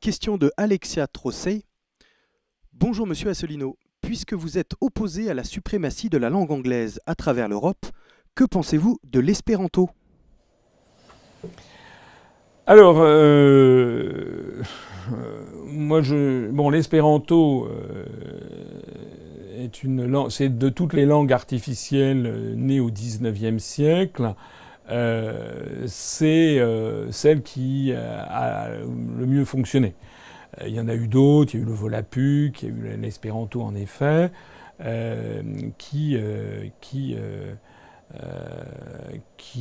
Question de Alexia Trossey. Bonjour Monsieur Asselineau. Puisque vous êtes opposé à la suprématie de la langue anglaise à travers l'Europe, que pensez-vous de l'espéranto? Alors, bon, l'espéranto est une langue, c'est de toutes les langues artificielles nées au XIXe siècle, c'est celle qui a le mieux fonctionné. Il y en a eu d'autres, il y a eu le Volapük, il y a eu l'espéranto en effet, qui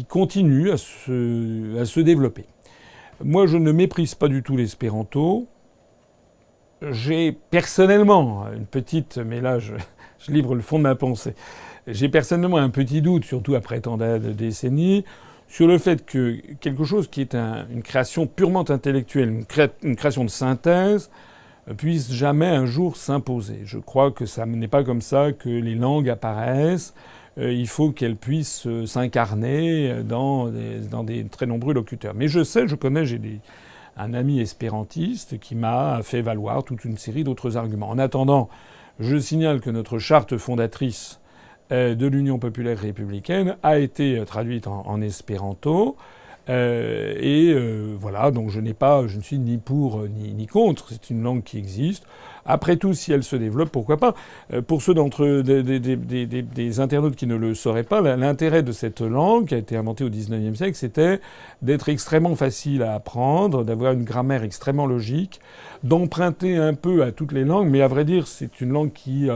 continue à se développer. Moi, je ne méprise pas du tout l'espéranto. J'ai personnellement une petite, mais là je livre le fond de ma pensée, j'ai personnellement un petit doute, surtout après tant de décennies, sur le fait que quelque chose qui est une création purement intellectuelle, une création de synthèse, puisse jamais un jour s'imposer. Je crois que ça n'est pas comme ça que les langues apparaissent. Il faut qu'elles puissent s'incarner dans des très nombreux locuteurs. Mais je connais, un ami espérantiste qui m'a fait valoir toute une série d'autres arguments. En attendant, je signale que notre charte fondatrice de l'Union populaire républicaine a été traduite en espéranto. Voilà, donc je ne suis ni pour ni contre. C'est une langue qui existe. Après tout, si elle se développe, pourquoi pas. Pour ceux d'entre eux, des internautes qui ne le sauraient pas, l'intérêt de cette langue, qui a été inventée au XIXe siècle, c'était d'être extrêmement facile à apprendre, d'avoir une grammaire extrêmement logique, d'emprunter un peu à toutes les langues, mais à vrai dire, c'est une langue qui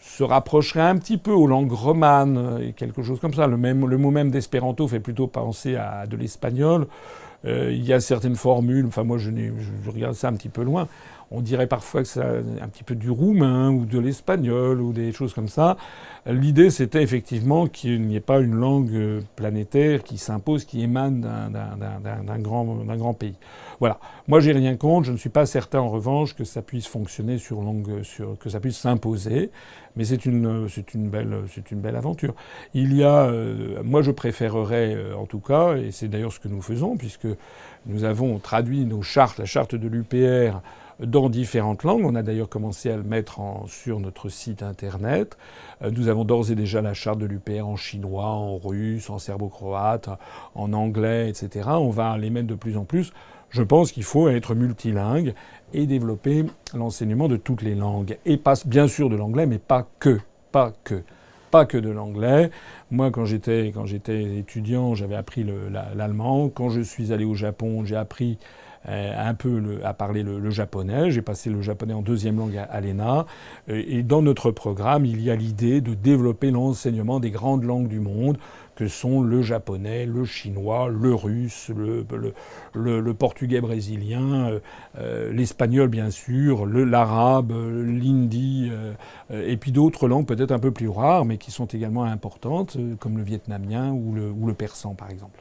se rapprocherait un petit peu aux langues romanes et quelque chose comme ça. Le mot même d'espéranto fait plutôt penser à de l'espagnol. Il y a certaines formules, enfin moi je regarde ça un petit peu loin. On dirait parfois que c'est un petit peu du roumain ou de l'espagnol ou des choses comme ça. L'idée, c'était effectivement qu'il n'y ait pas une langue planétaire qui s'impose, qui émane d'un grand pays. Voilà. Moi, j'ai rien contre. Je ne suis pas certain, en revanche, que ça puisse fonctionner que ça puisse s'imposer. Mais c'est une belle aventure. Moi, je préférerais, en tout cas, et c'est d'ailleurs ce que nous faisons, puisque nous avons traduit nos chartes, la charte de l'UPR, dans différentes langues. On a d'ailleurs commencé à le mettre sur notre site internet. Nous avons d'ores et déjà la charte de l'UPR en chinois, en russe, en serbo-croate, en anglais, etc. On va les mettre de plus en plus. Je pense qu'il faut être multilingue et développer l'enseignement de toutes les langues. Et pas, bien sûr de l'anglais, mais pas que. Pas que de l'anglais. Moi, quand j'étais étudiant, j'avais appris l'allemand. Quand je suis allé au Japon, j'ai appris un peu à parler le japonais. J'ai passé le japonais en deuxième langue à l'ENA. Et dans notre programme, il y a l'idée de développer l'enseignement des grandes langues du monde, que sont le japonais, le chinois, le russe, le portugais brésilien, l'espagnol bien sûr, l'arabe, l'hindi, et puis d'autres langues peut-être un peu plus rares, mais qui sont également importantes, comme le vietnamien ou le persan par exemple.